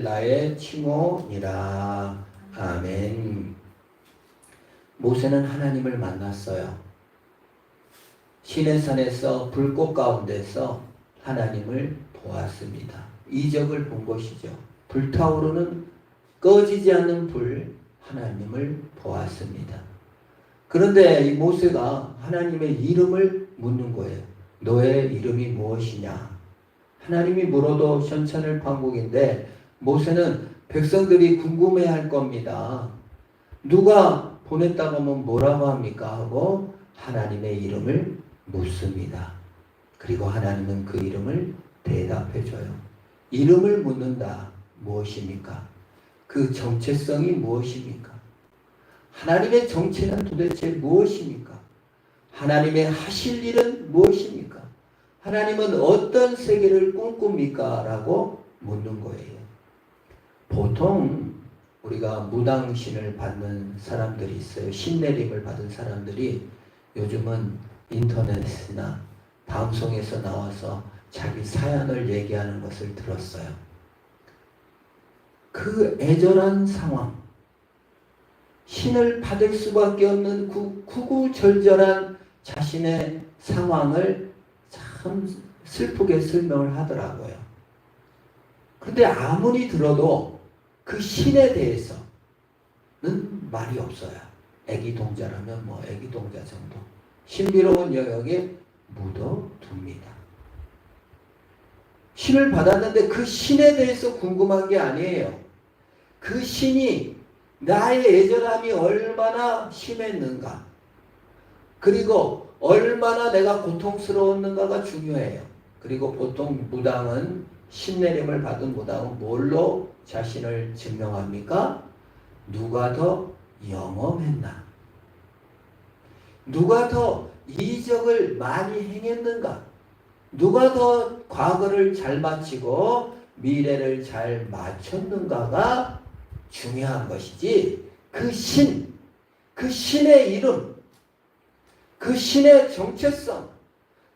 나의 칭호니라. 아멘. 모세는 하나님을 만났어요. 시내산에서 불꽃 가운데서 하나님을 보았습니다. 이적을 본 것이죠. 불타오르는 꺼지지 않는 불, 하나님을 보았습니다. 그런데 이 모세가 하나님의 이름을 묻는 거예요. 너의 이름이 무엇이냐? 하나님이 물어도 천천일반국인데 모세는 백성들이 궁금해할 겁니다. 누가 보냈다고 하면 뭐라고 합니까? 하고 하나님의 이름을 묻습니다. 그리고 하나님은 그 이름을 대답해줘요. 이름을 묻는다. 무엇입니까? 그 정체성이 무엇입니까? 하나님의 정체는 도대체 무엇입니까? 하나님의 하실 일은 무엇입니까? 하나님은 어떤 세계를 꿈꿉니까? 라고 묻는 거예요. 보통 우리가 무당신을 받는 사람들이 있어요. 신내림을 받은 사람들이 요즘은 인터넷이나 방송에서 나와서 자기 사연을 얘기하는 것을 들었어요. 그 애절한 상황, 신을 받을 수밖에 없는 구구절절한 자신의 상황을 참 슬프게 설명을 하더라고요. 그런데 아무리 들어도 그 신에 대해서는 말이 없어요. 애기 동자라면 뭐 애기 동자 정도. 신비로운 영역에 묻어둡니다. 신을 받았는데 그 신에 대해서 궁금한 게 아니에요. 그 신이 나의 애절함이 얼마나 심했는가, 그리고 얼마나 내가 고통스러웠는가가 중요해요. 그리고 보통 무당은, 신내림을 받은 무당은 뭘로 자신을 증명합니까? 누가 더 영험했나? 누가 더 이적을 많이 행했는가? 누가 더 과거를 잘 마치고 미래를 잘 맞췄는가가 중요한 것이지, 그 신, 그 신의 이름, 그 신의 정체성,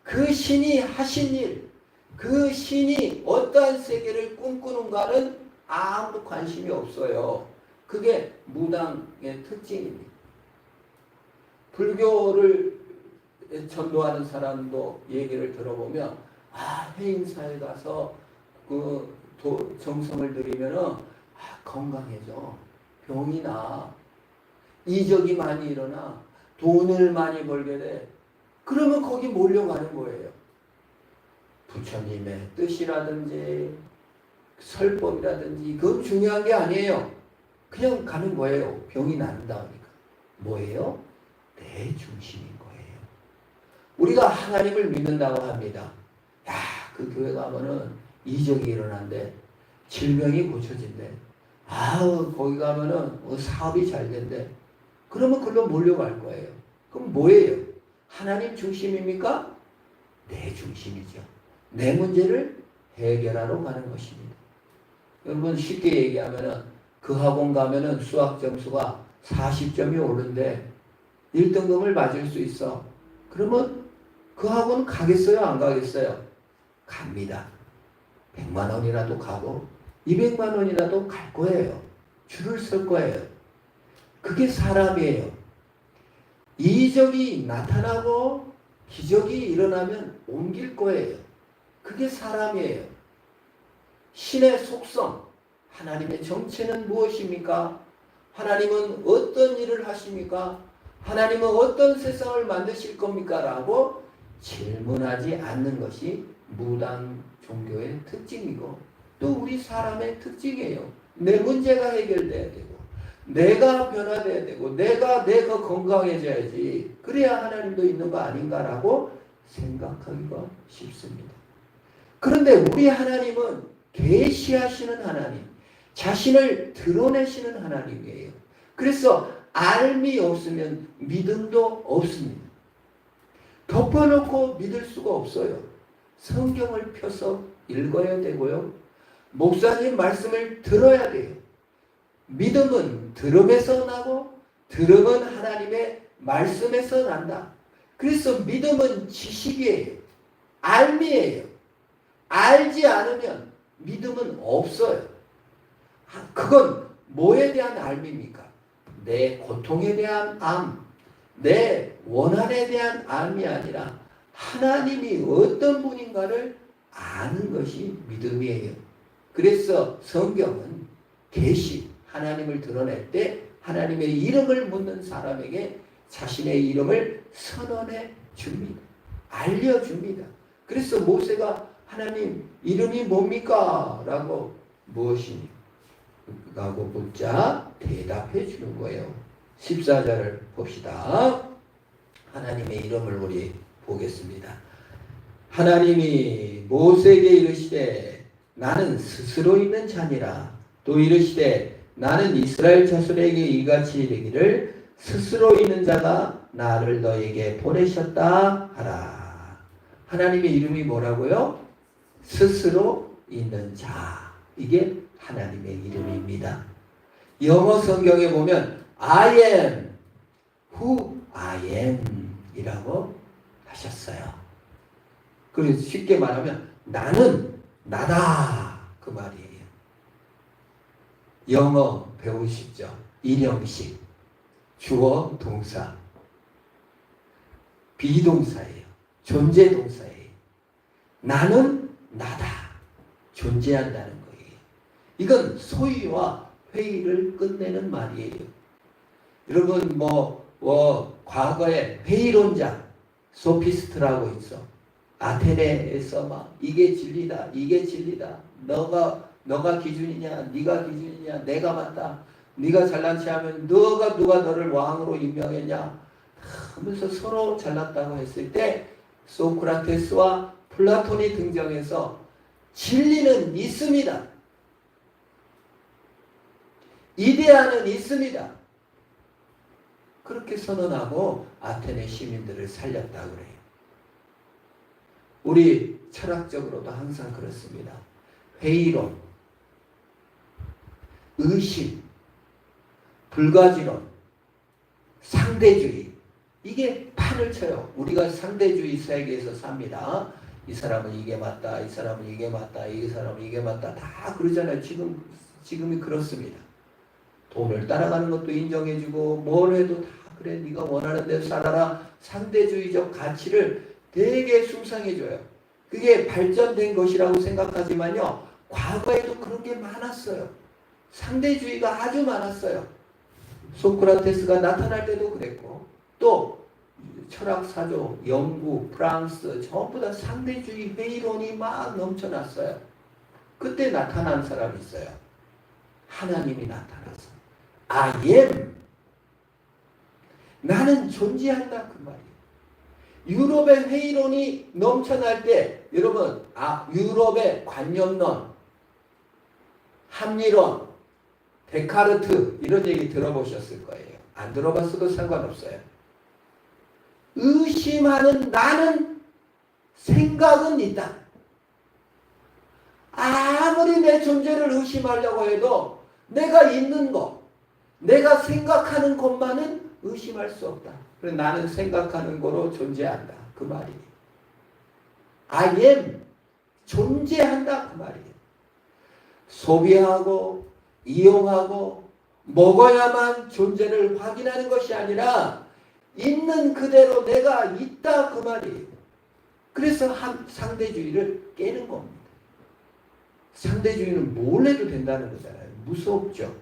그 신이 하신 일, 그 신이 어떠한 세계를 꿈꾸는가는 아무도 관심이 없어요. 그게 무당의 특징입니다. 불교를 전도하는 사람도 얘기를 들어보면, 해인사에 가서 정성을 들이면은 건강해져, 병이 나, 이적이 많이 일어나, 돈을 많이 벌게 돼. 그러면 거기 몰려가는 거예요. 부처님의 뜻이라든지 설법이라든지 그건 중요한 게 아니에요. 그냥 가는 거예요. 병이 난다 하니까. 뭐예요? 내 중심인 거예요. 우리가 하나님을 믿는다고 합니다. 그 교회 가면은 이적이 일어난대. 질병이 고쳐진대. 거기 가면은 사업이 잘 된대. 그러면 그걸로 몰려갈 거예요. 그럼 뭐예요? 하나님 중심입니까? 내 중심이죠. 내 문제를 해결하러 가는 것입니다. 여러분, 쉽게 얘기하면은 그 학원 가면은 수학 점수가 40점이 오른데 1등급을 맞을 수 있어. 그러면 그 학원 가겠어요? 안 가겠어요? 갑니다. 100만 원이라도 가고 200만 원이라도 갈 거예요. 줄을 설 거예요. 그게 사람이에요. 이적이 나타나고 기적이 일어나면 옮길 거예요. 그게 사람이에요. 신의 속성, 하나님의 정체는 무엇입니까? 하나님은 어떤 일을 하십니까? 하나님은 어떤 세상을 만드실 겁니까? 라고 질문하지 않는 것이 무당 종교의 특징이고, 또 우리 사람의 특징이에요. 내 문제가 해결돼야 되고, 내가 변화돼야 되고, 내가 건강해져야지. 그래야 하나님도 있는 거 아닌가라고 생각하기가 쉽습니다. 그런데 우리 하나님은 계시하시는 하나님, 자신을 드러내시는 하나님이에요. 그래서 알미 없으면 믿음도 없습니다. 덮어놓고 믿을 수가 없어요. 성경을 펴서 읽어야 되고요. 목사님 말씀을 들어야 돼요. 믿음은 들음에서 나고, 들음은 하나님의 말씀에서 난다. 그래서 믿음은 지식이에요. 알미예요. 알지 않으면 믿음은 없어요. 그건 뭐에 대한 알미입니까? 내 고통에 대한 암, 내 원한에 대한 암이 아니라 하나님이 어떤 분인가를 아는 것이 믿음이에요. 그래서 성경은 계시, 하나님을 드러낼 때 하나님의 이름을 묻는 사람에게 자신의 이름을 선언해 줍니다. 알려줍니다. 그래서 모세가 하나님 이름이 뭡니까? 라고 무엇이니? 라고 묻자 대답해 주는 거예요. 14절을 봅시다. 하나님의 이름을 우리 보겠습니다. 하나님이 모세에게 이르시되 나는 스스로 있는 자니라. 또 이르시되 나는 이스라엘 자손에게 이같이 이르기를 스스로 있는 자가 나를 너에게 보내셨다 하라. 하나님의 이름이 뭐라고요? 스스로 있는 자. 이게 하나님의 이름입니다. 영어 성경에 보면 I am who I am 이라고 하셨어요. 그래서 쉽게 말하면 나는 나다 그 말이에요. 영어 배우시죠? 일형식 주어 동사 비동사예요. 존재 동사예요. 나는 나다 존재한다는 거예요. 이건 소위와 회의를 끝내는 말이에요. 여러분 과거에 회의론자 소피스트라고 있어. 아테네에서 막 이게 진리다 이게 진리다 너가 기준이냐 네가 기준이냐 내가 맞다 네가 잘난 체 하면 누가 너를 왕으로 임명했냐 하면서 서로 잘났다고 했을 때 소크라테스와 플라톤이 등장해서 진리는 있습니다. 이데아는 있습니다. 그렇게 선언하고 아테네 시민들을 살렸다고 그래요. 우리 철학적으로도 항상 그렇습니다. 회의론, 의심, 불가지론, 상대주의 이게 판을 쳐요. 우리가 상대주의 세계에서 삽니다. 이 사람은 이게 맞다. 이 사람은 이게 맞다. 이 사람은 이게 맞다. 다 그러잖아요. 지금이 그렇습니다. 돈을 따라가는 것도 인정해주고 뭘 해도 다 그래 네가 원하는 대로 살아라. 상대주의적 가치를 되게 숭상해줘요. 그게 발전된 것이라고 생각하지만요. 과거에도 그런 게 많았어요. 상대주의가 아주 많았어요. 소크라테스가 나타날 때도 그랬고 또 철학사조, 영국, 프랑스 전부 다 상대주의 회의론이 막 넘쳐났어요. 그때 나타난 사람이 있어요. 하나님이 나타나서 I am 나는 존재한다 그 말이에요. 유럽의 회의론이 넘쳐날 때 여러분 유럽의 관념론, 합리론, 데카르트 이런 얘기 들어보셨을 거예요. 안 들어봤어도 상관없어요. 의심하는 나는 생각은 있다. 아무리 내 존재를 의심하려고 해도 내가 있는 것, 내가 생각하는 것만은 의심할 수 없다. 그래서 나는 생각하는 거로 존재한다. 그 말이에요. I am 존재한다. 그 말이에요. 소비하고 이용하고 먹어야만 존재를 확인하는 것이 아니라 있는 그대로 내가 있다. 그 말이에요. 그래서 상대주의를 깨는 겁니다. 상대주의는 뭘 해도 된다는 거잖아요. 무섭죠.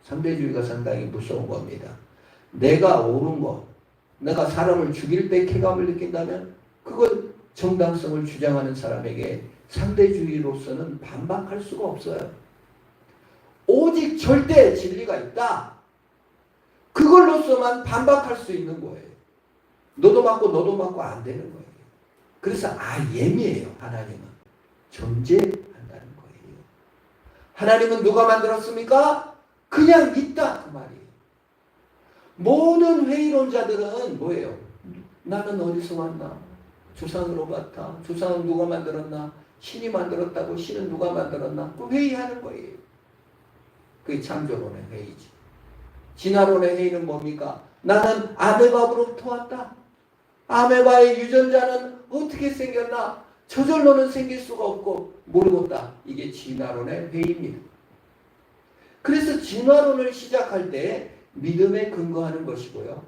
상대주의가 상당히 무서운 겁니다. 내가 옳은 것, 내가 사람을 죽일 때 쾌감을 느낀다면 그건 정당성을 주장하는 사람에게 상대주의로서는 반박할 수가 없어요. 오직 절대 진리가 있다. 그걸로서만 반박할 수 있는 거예요. 너도 맞고 안 되는 거예요. 그래서 I am이에요. 하나님은 존재한다는 거예요. 하나님은 누가 만들었습니까? 그냥 있다 그 말이에요. 모든 회의론자들은 뭐예요? 나는 어디서 왔나? 조상으로 봤다. 조상은 누가 만들었나? 신이 만들었다고 신은 누가 만들었나? 그 회의하는 거예요. 그게 창조론의 회의지. 진화론의 회의는 뭡니까? 나는 아메바로부터 왔다. 아메바의 유전자는 어떻게 생겼나? 저절로는 생길 수가 없고 모르겠다. 이게 진화론의 회의입니다. 그래서 진화론을 시작할 때 믿음에 근거하는 것이고요.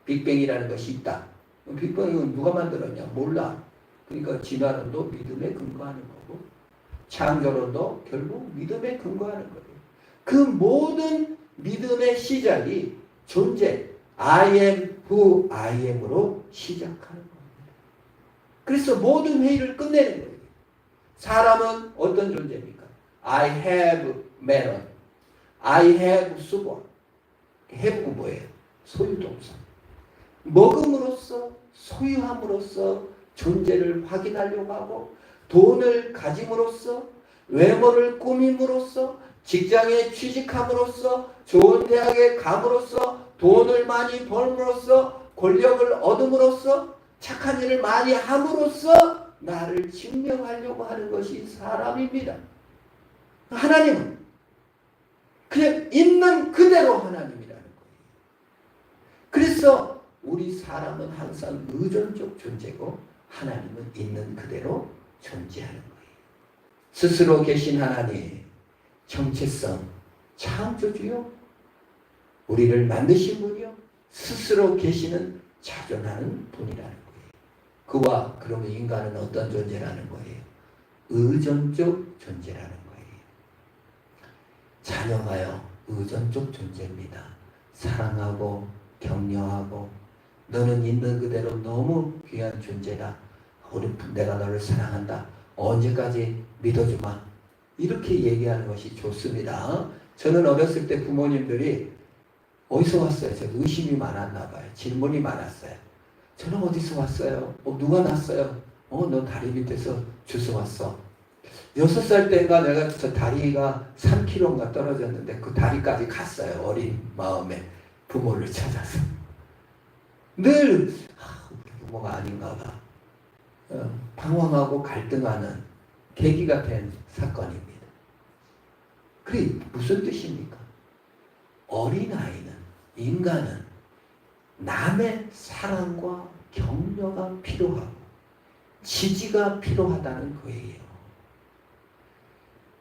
빅뱅이라는 것이 있다. 빅뱅은 누가 만들었냐? 몰라. 그러니까 진화론도 믿음에 근거하는 거고 창조론도 결국 믿음에 근거하는 거예요. 그 모든 믿음의 시작이 존재, I am who I am으로 시작하는 겁니다. 그래서 모든 회의를 끝내는 거예요. 사람은 어떤 존재입니까? I have melon, I have 수고. have가 뭐예요? 소유동사. 먹음으로써, 소유함으로써 존재를 확인하려고 하고 돈을 가짐으로써, 외모를 꾸밈으로써, 직장에 취직함으로써, 좋은 대학에 감으로써, 돈을 많이 벌므로써, 권력을 얻음으로써, 착한 일을 많이 함으로써 나를 증명하려고 하는 것이 사람입니다. 하나님은 그냥 있는 그대로 하나님이라는 거예요. 그래서 우리 사람은 항상 의존적 존재고 하나님은 있는 그대로 존재하는 거예요. 스스로 계신 하나님, 정체성, 창조주요, 우리를 만드신 분이요, 스스로 계시는 자존하는 분이라는 거예요. 그와 그러면 인간은 어떤 존재라는 거예요? 의존적 존재라는 거예요. 자녀가요, 의존적 존재입니다. 사랑하고 격려하고 너는 있는 그대로 너무 귀한 존재다. 내가 너를 사랑한다. 언제까지 믿어주마. 이렇게 얘기하는 것이 좋습니다. 저는 어렸을 때 부모님들이 어디서 왔어요? 제가 의심이 많았나 봐요. 질문이 많았어요. 저는 어디서 왔어요? 누가 낳았어요? 너 다리 밑에서 주워 왔어. 6살 때인가 내가 저 다리가 3kg인가 떨어졌는데 그 다리까지 갔어요. 어린 마음에 부모를 찾아서. 늘 우리 부모가 아닌가 봐. 방황하고 갈등하는 계기가 된 사건입니다. 그게 무슨 뜻입니까? 어린아이는, 인간은 남의 사랑과 격려가 필요하고 지지가 필요하다는 거예요.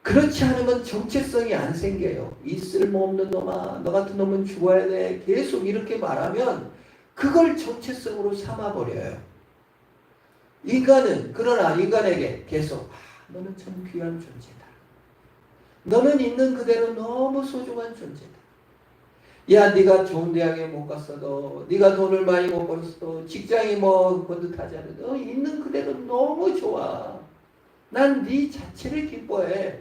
그렇지 않으면 정체성이 안 생겨요. 이 쓸모없는 놈아, 너 같은 놈은 죽어야 돼. 계속 이렇게 말하면 그걸 정체성으로 삼아버려요. 인간은, 그러나 인간에게 계속 너는 참 귀한 존재다. 너는 있는 그대로 너무 소중한 존재다. 야, 네가 좋은 대학에 못 갔어도, 네가 돈을 많이 못 벌었어도, 직장이 뭐 번듯하지 않아도 너 있는 그대로 너무 좋아. 난 네 자체를 기뻐해.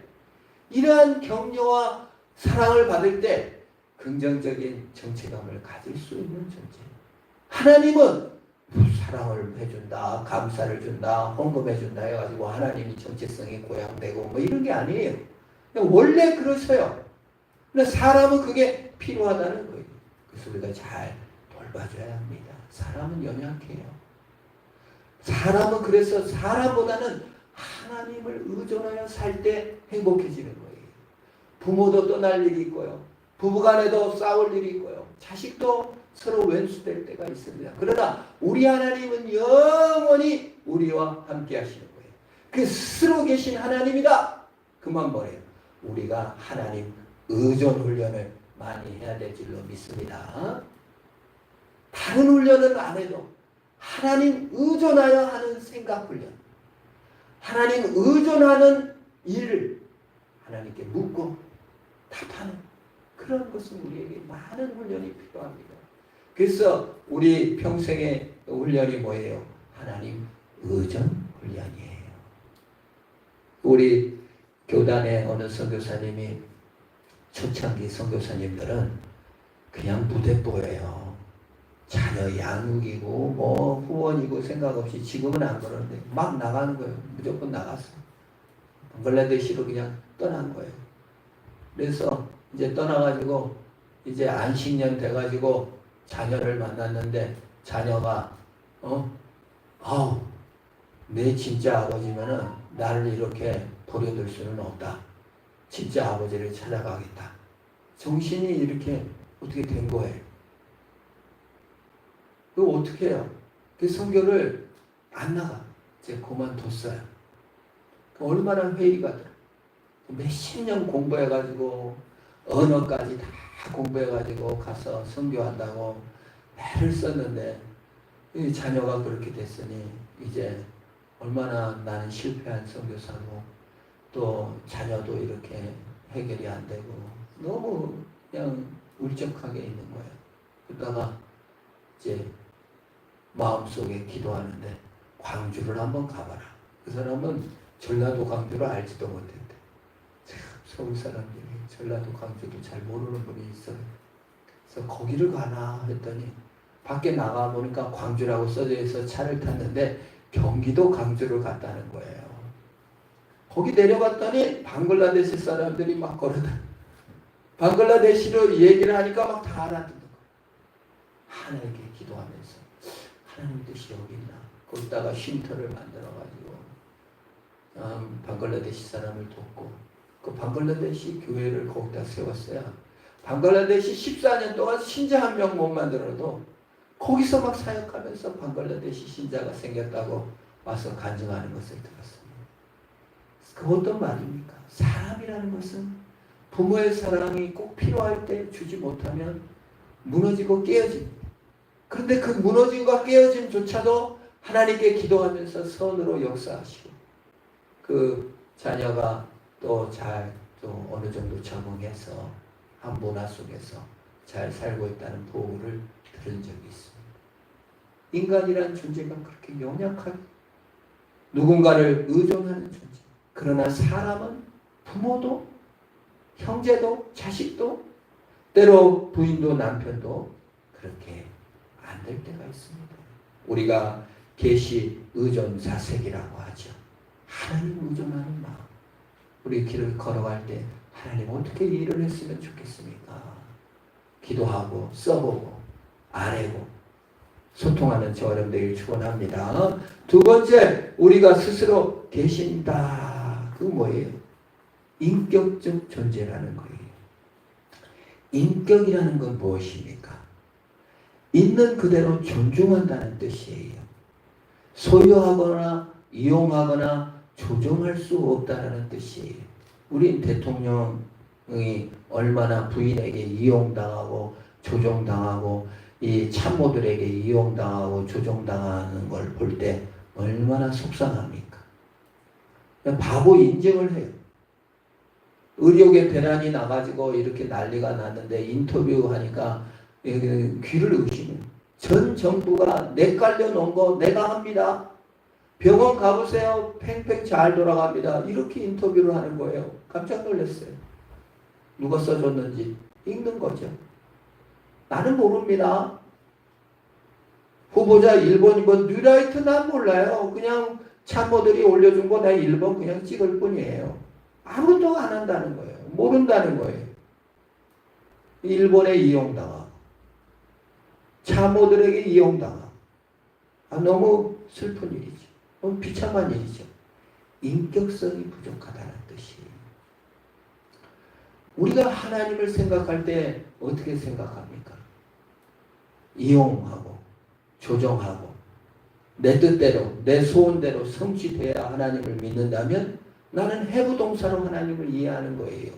이러한 격려와 사랑을 받을 때 긍정적인 정체감을 가질 수 있는 존재. 하나님은 사랑을 해준다, 감사를 준다, 헌금해준다 해가지고 하나님이 정체성이 고양되고 뭐 이런 게 아니에요. 그냥 원래 그러셔요. 근데 사람은 그게 필요하다는 거예요. 그래서 우리가 잘 돌봐줘야 합니다. 사람은 연약해요. 사람은 그래서 사람보다는 하나님을 의존하여 살 때 행복해지는 거예요. 부모도 떠날 일이 있고요. 부부간에도 싸울 일이 있고요. 자식도 서로 왼수될 때가 있습니다. 그러나 우리 하나님은 영원히 우리와 함께 하시는 거예요. 그 스스로 계신 하나님이다. 그만 뭐예요? 우리가 하나님 의존 훈련을 많이 해야 될 줄로 믿습니다. 다른 훈련은 안 해도 하나님 의존하여 하는 생각 훈련, 하나님 의존하는 일을 하나님께 묻고 답하는 그런 것은 우리에게 많은 훈련이 필요합니다. 그래서 우리 평생의 훈련이 뭐예요? 하나님 의존 훈련이에요. 우리 교단의 어느 선교사님이, 초창기 선교사님들은 그냥 무대뽀예요. 자녀 양육이고 뭐 후원이고 생각 없이, 지금은 안 그러는데 막 나가는 거예요. 무조건 나갔어. 방글라데시로 그냥 떠난 거예요. 그래서 이제 떠나가지고 이제 안식년 돼가지고 자녀를 만났는데, 자녀가 내 진짜 아버지면은 나를 이렇게 버려둘 수는 없다. 진짜 아버지를 찾아가겠다. 정신이 이렇게 어떻게 된 거예요. 그거 어떻게 해요? 그 선교를 안 나가. 이제 그만뒀어요. 얼마나 회의가 들어. 몇십 년 공부해가지고 언어까지 다 공부해가지고 가서 선교한다고 애를 썼는데 이 자녀가 그렇게 됐으니 이제 얼마나 나는 실패한 선교사고 또 자녀도 이렇게 해결이 안 되고 너무 그냥 울적하게 있는 거예요. 그러다가 이제 마음속에 기도하는데 광주를 한번 가봐라. 그 사람은 전라도 광주를 알지도 못했대. 참 서울 사람들이 전라도 광주도 잘 모르는 분이 있어요. 그래서 거기를 가나 했더니 밖에 나가보니까 광주라고 써져 있어 차를 탔는데 경기도 광주를 갔다는 거예요. 거기 내려갔더니 방글라데시 사람들이 막 걸어다녀. 방글라데시로 얘기를 하니까 막 다 알아듣는 거예요. 하나님께 기도하면서 하나님 뜻이 여기 있나. 거기다가 쉼터를 만들어가지고 방글라데시 사람을 돕고 그 방글라데시 교회를 거기다 세웠어요. 방글라데시 14년 동안 신자 한 명 못 만들어도 거기서 막 사역하면서 방글라데시 신자가 생겼다고 와서 간증하는 것을 들었습니다. 그 어떤 말입니까? 사람이라는 것은 부모의 사랑이 꼭 필요할 때 주지 못하면 무너지고 깨어집니다. 그런데 그 무너짐과 깨어짐조차도 하나님께 기도하면서 선으로 역사하시고 그 자녀가 또 어느 정도 적응해서 한 문화 속에서 잘 살고 있다는 보고를 들은 적이 있습니다. 인간이란 존재가 그렇게 연약하게 누군가를 의존하는 존재. 그러나 사람은 부모도 형제도 자식도 때로 부인도 남편도 그렇게 안 될 때가 있습니다. 우리가 계시 의존 사색이라고 하죠. 하나님 의존하는 마음. 우리 길을 걸어갈 때 하나님 어떻게 일을 했으면 좋겠습니까? 기도하고 써보고 아뢰고 소통하는 저녁 되길 축원합니다. 두 번째, 우리가 스스로 계신다. 그 뭐예요? 인격적 존재라는 거예요. 인격이라는 건 무엇입니까? 있는 그대로 존중한다는 뜻이에요. 소유하거나 이용하거나 조종할 수 없다는 뜻이에요. 우린 대통령이 얼마나 부인에게 이용당하고 조종당하고 이 참모들에게 이용당하고 조종당하는 걸 볼 때 얼마나 속상합니까? 바보 인증을 해요. 의료계 배란이 나가지고 이렇게 난리가 났는데 인터뷰하니까 귀를 의심해요. 전 정부가 내 깔려 놓은 거 내가 합니다. 병원 가보세요. 팽팽 잘 돌아갑니다. 이렇게 인터뷰를 하는 거예요. 깜짝 놀랐어요. 누가 써줬는지 읽는 거죠. 나는 모릅니다. 후보자 1번, 2번 뉴라이트 난 몰라요. 그냥 참모들이 올려준 거 내가 1번 그냥 찍을 뿐이에요. 아무것도 안 한다는 거예요. 모른다는 거예요. 일본에 이용당하고 참모들에게 이용당하고 너무 슬픈 일이죠. 너무 비참한 일이죠. 인격성이 부족하다는 뜻이에요. 우리가 하나님을 생각할 때 어떻게 생각합니까? 이용하고 조정하고 내 뜻대로 내 소원대로 성취돼야 하나님을 믿는다면 나는 해부동사로 하나님을 이해하는 거예요.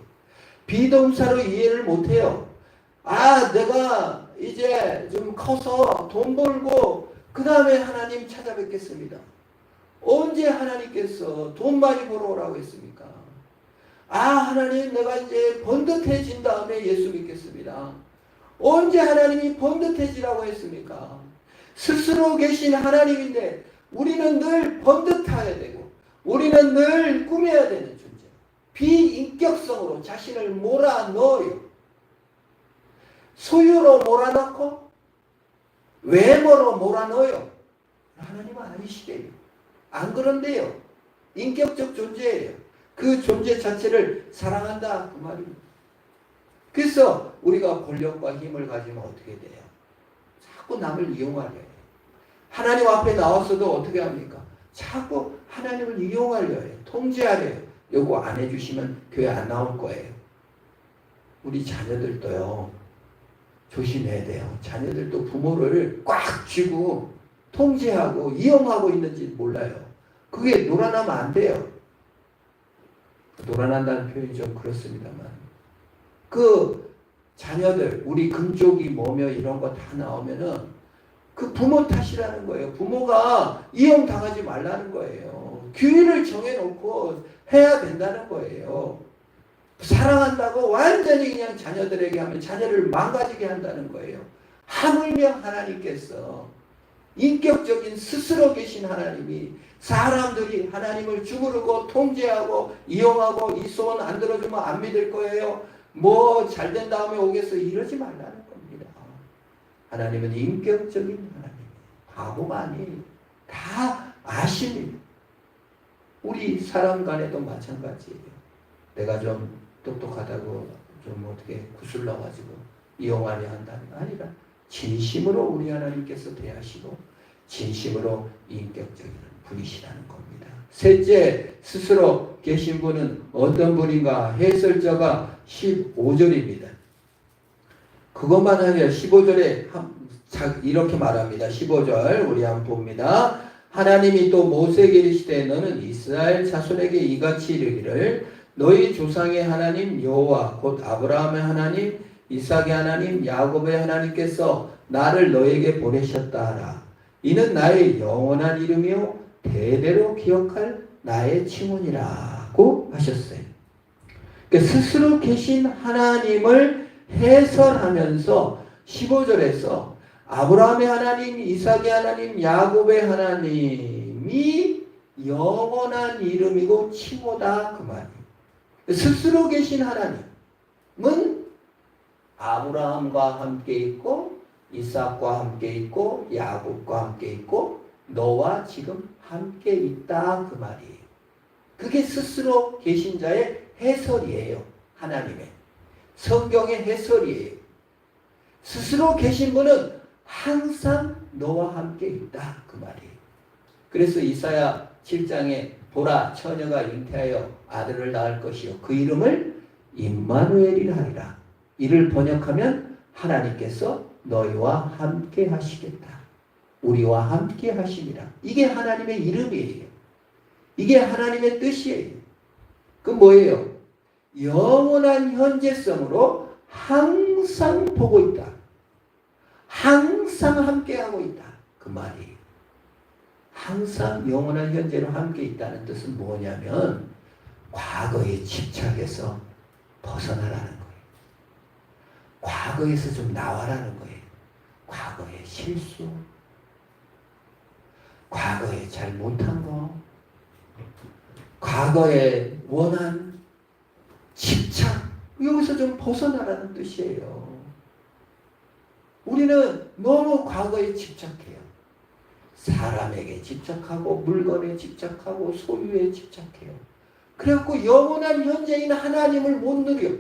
비동사로 이해를 못해요. 내가 이제 좀 커서 돈 벌고 그 다음에 하나님 찾아뵙겠습니다. 언제 하나님께서 돈 많이 벌어오라고 했습니까? 하나님 내가 이제 번듯해진 다음에 예수 믿겠습니다. 언제 하나님이 번듯해지라고 했습니까? 스스로 계신 하나님인데 우리는 늘 번듯해야 되고 우리는 늘 꾸며야 되는 존재. 비인격성으로 자신을 몰아넣어요. 소유로 몰아넣고 외모로 몰아넣어요. 하나님은 아니시대요. 안 그런데요. 인격적 존재예요. 그 존재 자체를 사랑한다 그 말입니다. 그래서 우리가 권력과 힘을 가지면 어떻게 돼요? 자꾸 남을 이용하려 해요. 하나님 앞에 나왔어도 어떻게 합니까? 자꾸 하나님을 이용하려 해요. 통제하려 해요. 요거 안 해주시면 교회 안 나올 거예요. 우리 자녀들도요. 조심해야 돼요. 자녀들도 부모를 꽉 쥐고 통제하고 이용하고 있는지 몰라요. 그게 놀아나면 안 돼요. 놀아난다는 표현이 좀 그렇습니다만 그 자녀들, 우리 금쪽이 뭐며 이런 거 다 나오면은 그 부모 탓이라는 거예요. 부모가 이용당하지 말라는 거예요. 규율을 정해놓고 해야 된다는 거예요. 사랑한다고 완전히 그냥 자녀들에게 하면 자녀를 망가지게 한다는 거예요. 하물며 하나님께서 인격적인 스스로 계신 하나님이 사람들이 하나님을 주무르고 통제하고 이용하고 이 소원 안 들어주면 안 믿을 거예요. 뭐 잘된 다음에 오겠어 이러지 말라는 겁니다. 하나님은 인격적인 하나님, 바보가 아니에요. 다 아십니다. 우리 사람 간에도 마찬가지예요. 내가 좀 똑똑하다고 좀 어떻게 구슬러가지고 이용하려 한다는 게 아니라 진심으로 우리 하나님께서 대하시고 진심으로 인격적인 분이시라는 겁니다. 셋째, 스스로 계신 분은 어떤 분인가? 해설자가 15절입니다. 그것만 하면 15절에 이렇게 말합니다. 15절 우리 한번 봅니다. 하나님이 또 모세에게 이르시되 너는 이스라엘 자손에게 이같이 이르기를 너희 조상의 하나님 여호와 곧 아브라함의 하나님 이삭의 하나님 야곱의 하나님께서 나를 너에게 보내셨다 하라. 이는 나의 영원한 이름이요 대대로 기억할 나의 칭훈이라고 하셨어요. 그러니까 스스로 계신 하나님을 해설하면서 15절에서 아브라함의 하나님, 이삭의 하나님, 야곱의 하나님이 영원한 이름이고 칭호다 그 말이에요. 스스로 계신 하나님은 아브라함과 함께 있고 이삭과 함께 있고 야곱과 함께 있고 너와 지금 함께 있다 그 말이에요. 그게 스스로 계신 자의 해설이에요. 하나님의 성경의 해설이에요. 스스로 계신 분은 항상 너와 함께 있다 그 말이에요. 그래서 이사야 7장에 보라 처녀가 잉태하여 아들을 낳을 것이요 그 이름을 임마누엘이라 하리라. 이를 번역하면 하나님께서 너희와 함께 하시겠다. 우리와 함께 하심이라. 이게 하나님의 이름이에요. 이게 하나님의 뜻이에요. 그 뭐예요? 영원한 현재성으로 항상 보고 있다. 항상 함께하고 있다. 그 말이에요. 항상 영원한 현재로 함께 있다는 뜻은 뭐냐면 과거에 집착해서 벗어나라는 거예요. 과거에서 좀 나와라는 거예요. 과거의 실수, 과거에 잘 못한 거, 과거에 원한 집착, 여기서 좀 벗어나라는 뜻이에요. 우리는 너무 과거에 집착해요. 사람에게 집착하고 물건에 집착하고 소유에 집착해요. 그래갖고 영원한 현재인 하나님을 못 누려.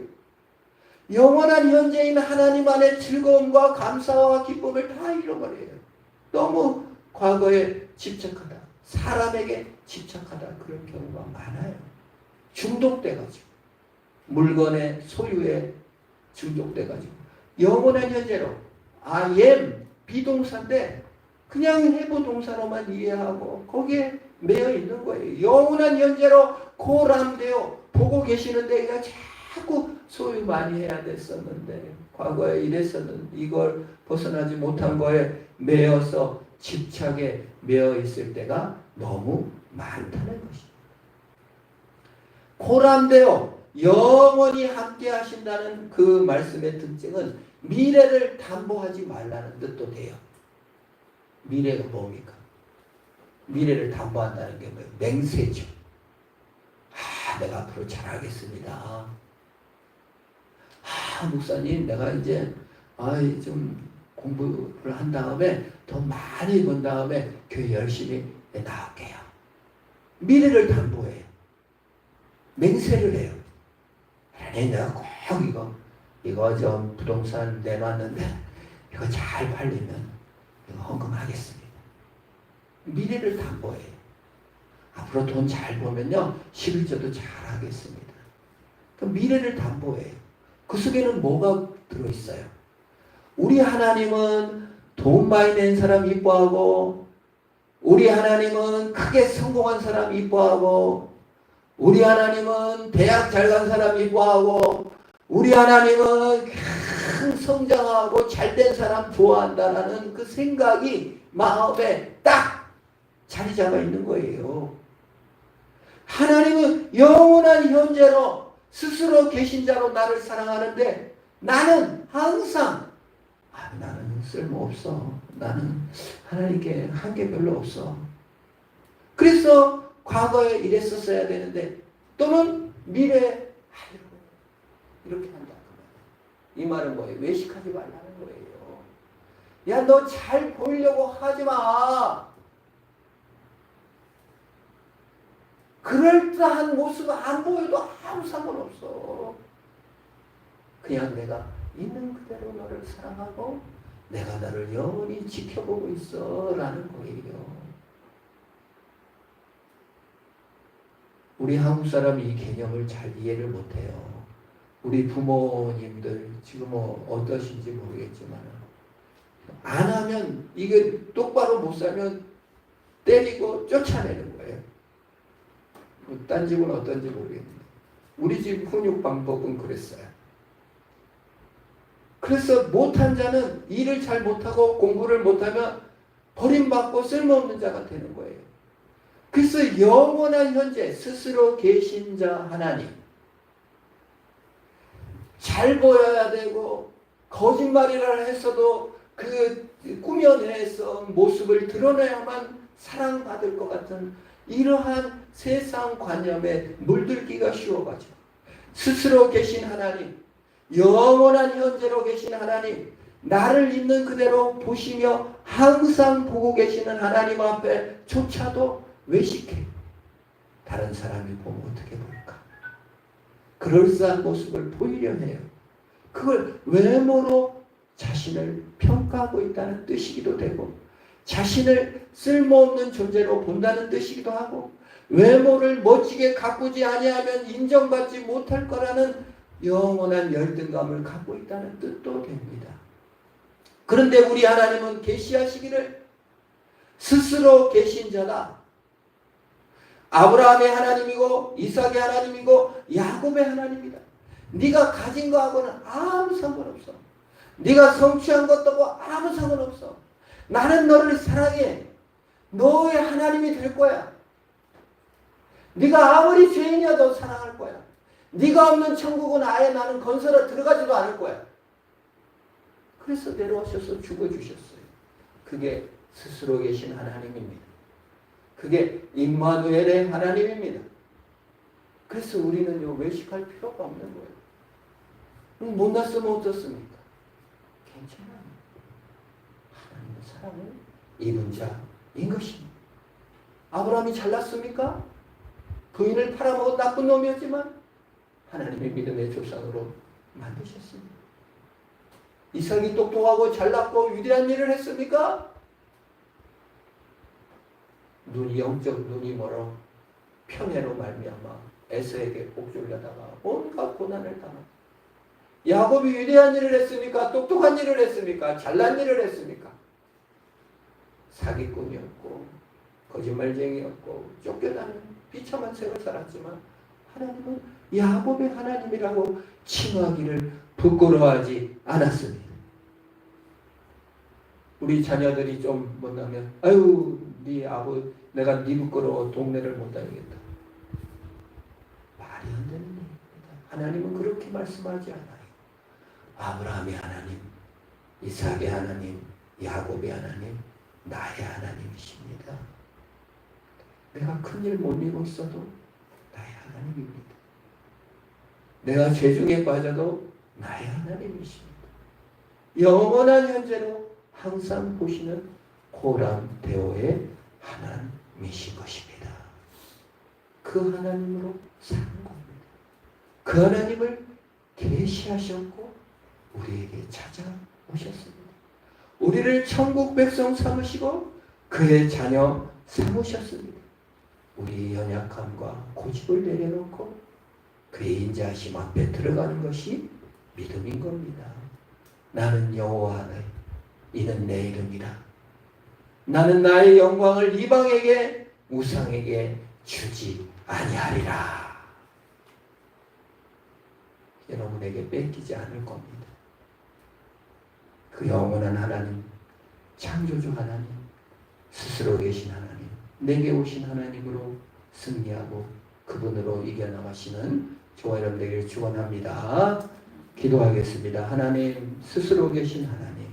영원한 현재인 하나님 안에 즐거움과 감사와 기쁨을 다 잃어버려요. 너무 과거에 집착하다. 사람에게 집착하다. 그런 경우가 많아요. 중독돼가지고. 물건에 소유에 중독돼가지고. 영원한 현재로 I am 비동사인데 그냥 해부 동사로만 이해하고 거기에 매여 있는 거예요. 영원한 현재로 고람되어 보고 계시는데 그냥 자꾸 소유 많이 해야 됐었는데 과거에 이랬었는데 이걸 벗어나지 못한 거에 매여서 집착에 매여 있을 때가 너무 많다는 것입니다. 고람되어 영원히 함께 하신다는 그 말씀의 특징은 미래를 담보하지 말라는 뜻도 돼요. 미래가 뭡니까? 미래를 담보한다는 게 뭐예요? 맹세죠. 내가 앞으로 잘하겠습니다. 목사님, 내가 이제 좀 공부를 한 다음에 더 많이 번 다음에 교회 열심히 나올게요. 미래를 담보해요. 맹세를 해요. 내가 꼭 이거 좀 부동산 내놨는데 이거 잘 팔리면 이거 헌금하겠습니다. 미래를 담보해요. 앞으로 돈 잘 벌면요 11조도 잘 하겠습니다. 그 미래를 담보해요. 그 속에는 뭐가 들어있어요? 우리 하나님은 돈 많이 낸 사람 이뻐하고, 우리 하나님은 크게 성공한 사람 이뻐하고, 우리 하나님은 대학 잘 간 사람 이뻐하고, 우리 하나님은 큰 성장하고 잘된 사람 좋아한다라는 그 생각이 마음에 딱 자리 잡아 있는 거예요. 하나님은 영원한 현재로 스스로 계신 자로 나를 사랑하는데 나는 항상 나는 쓸모없어. 나는 하나님께 한 게 별로 없어. 그래서 과거에 이랬었어야 되는데 또는 미래에 이렇게 한다. 이 말은 뭐예요? 외식하지 말라는 거예요. 야, 너 잘 보이려고 하지 마. 그럴듯한 모습 안 보여도 아무 상관없어. 그냥 내가 있는 그대로 너를 사랑하고 내가 너를 영원히 지켜보고 있어 라는 거예요. 우리 한국 사람이 이 개념을 잘 이해를 못해요. 우리 부모님들 지금 어떠신지 모르겠지만 안 하면 이게 똑바로 못 살면 때리고 쫓아내는 거예요. 딴 집은 어떤지 모르겠는데 우리 집 훈육 방법은 그랬어요. 그래서 못한 자는 일을 잘 못하고 공부를 못하면 버림받고 쓸모없는 자가 되는 거예요. 그래서 영원한 현재 스스로 계신 자 하나님, 잘 보여야 되고 거짓말이라 했어도 그 꾸며내서 모습을 드러내야만 사랑받을 것 같은 이러한 세상 관념에 물들기가 쉬워가지고 스스로 계신 하나님, 영원한 현재로 계신 하나님, 나를 있는 그대로 보시며 항상 보고 계시는 하나님 앞에 조차도 외식해. 다른 사람이 보면 어떻게 볼까? 그럴싸한 모습을 보이려 해요. 그걸 외모로 자신을 평가하고 있다는 뜻이기도 되고 자신을 쓸모없는 존재로 본다는 뜻이기도 하고 외모를 멋지게 가꾸지 아니하면 인정받지 못할 거라는 영원한 열등감을 갖고 있다는 뜻도 됩니다. 그런데 우리 하나님은 계시하시기를 스스로 계신 자다. 아브라함의 하나님이고 이삭의 하나님이고 야곱의 하나님이다. 네가 가진 거하고는 아무 상관없어. 네가 성취한 것하고 아무 상관없어. 나는 너를 사랑해. 너의 하나님이 될 거야. 네가 아무리 죄인이어도 사랑할 거야. 네가 없는 천국은 아예 나는 건설에 들어가지도 않을 거야. 그래서 내려오셔서 죽어주셨어요. 그게 스스로 계신 하나님입니다. 그게 임마누엘의 하나님입니다. 그래서 우리는요 외식할 필요가 없는 거예요. 못났으면 어떻습니까? 괜찮아요. 하나님의 사랑을 입은 자인 것입니다. 아브라함이 잘났습니까? 부인을 팔아먹은 나쁜 놈이었지만 하나님의 믿음의 조상으로 만드셨습니다. 이삭이 똑똑하고 잘났고 위대한 일을 했습니까? 영적 눈이 멀어 편애로 말미암아 에서에게 복종하다가 온갖 고난을 당한. 야곱이 위대한 일을 했습니까? 똑똑한 일을 했습니까? 잘난 일을 했습니까? 사기꾼이었고 거짓말쟁이였고 쫓겨나는 비참한 생을 살았지만 하나님은 야곱의 하나님이라고 칭하기를 부끄러워하지 않았습니다. 우리 자녀들이 좀 못나면 아유 네 아버지 내가 네 부끄러워 동네를 못 다니겠다. 말이 안 되는 얘기입니다. 하나님은 그렇게 말씀하지 않아요. 아브라함의 하나님, 이삭의 하나님, 야곱의 하나님, 나의 하나님이십니다. 내가 큰일 못 이루고 있어도 나의 하나님입니다. 내가 죄중에 빠져도 나의 하나님이십니다. 영원한 현재로 항상 보시는 고람대오의 하나님이신 것입니다. 그 하나님으로 사는 겁니다. 그 하나님을 계시하셨고 우리에게 찾아오셨습니다. 우리를 천국 백성 삼으시고 그의 자녀 삼으셨습니다. 우리의 연약함과 고집을 내려놓고 그의 인자하심 앞에 들어가는 것이 믿음인 겁니다. 나는 여호와의 이는 내 이름이라. 나는 나의 영광을 이방에게 우상에게 주지 아니하리라. 여러분에게 뺏기지 않을 겁니다. 그 영원한 하나님, 창조주 하나님, 스스로 계신 하나님, 내게 오신 하나님으로 승리하고 그분으로 이겨나가시는 저와 여러분 되기를 축원합니다. 기도하겠습니다. 하나님, 스스로 계신 하나님,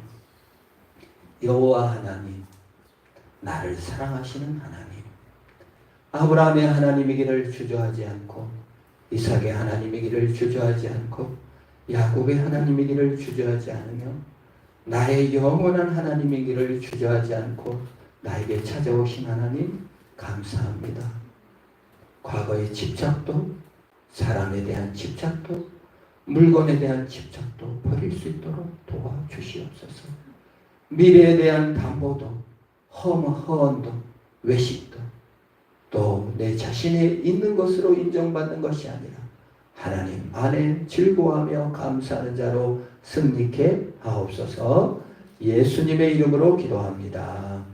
여호와 하나님, 나를 사랑하시는 하나님, 아브라함의 하나님이기를 주저하지 않고 이삭의 하나님이기를 주저하지 않고 야곱의 하나님이기를 주저하지 않으며 나의 영원한 하나님이기를 주저하지 않고 나에게 찾아오신 하나님 감사합니다. 과거의 집착도, 사람에 대한 집착도, 물건에 대한 집착도 버릴 수 있도록 도와주시옵소서. 미래에 대한 담보도, 허언도, 외식도, 또 내 자신에 있는 것으로 인정받는 것이 아니라 하나님 안에 즐거워하며 감사하는 자로 승리케 하옵소서. 예수님의 이름으로 기도합니다.